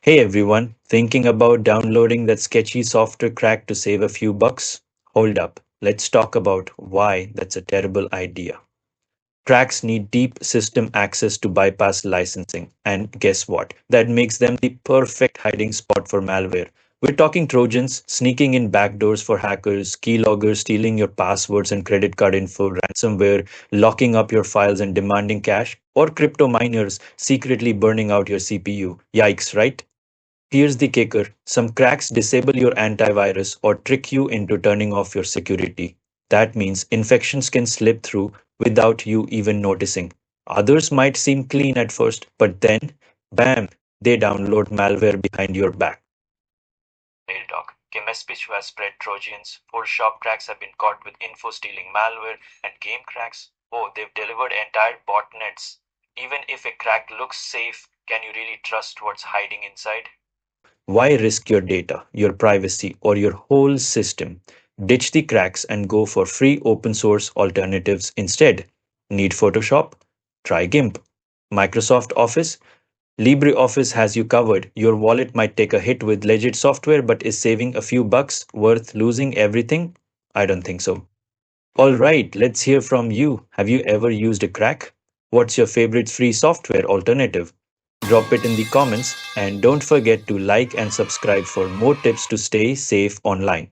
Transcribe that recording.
Hey everyone, thinking about downloading that sketchy software crack to save a few bucks? Hold up, let's talk about why that's a terrible idea. Cracks need deep system access to bypass licensing, and guess what? That makes them the perfect hiding spot for malware. We're talking Trojans sneaking in backdoors for hackers, keyloggers stealing your passwords and credit card info, ransomware locking up your files and demanding cash, or crypto miners secretly burning out your CPU. Yikes, right? Here's the kicker: some cracks disable your antivirus or trick you into turning off your security. That means infections can slip through without you even noticing. Others might seem clean at first, but then, bam, they download malware behind your back. Real talk. KMSpico has spread Trojans, Photoshop cracks have been caught with info stealing malware, and game cracks, oh, they've delivered entire botnets. Even if a crack looks safe, can you really trust what's hiding inside? Why risk your data, your privacy, or your whole system? Ditch the cracks and go for free open source alternatives instead. Need Photoshop? Try GIMP. Microsoft Office? LibreOffice has you covered. Your wallet might take a hit with legit software, but is saving a few bucks worth losing everything? I don't think so. All right, let's hear from you. Have you ever used a crack? What's your favorite free software alternative? Drop it in the comments and don't forget to like and subscribe for more tips to stay safe online.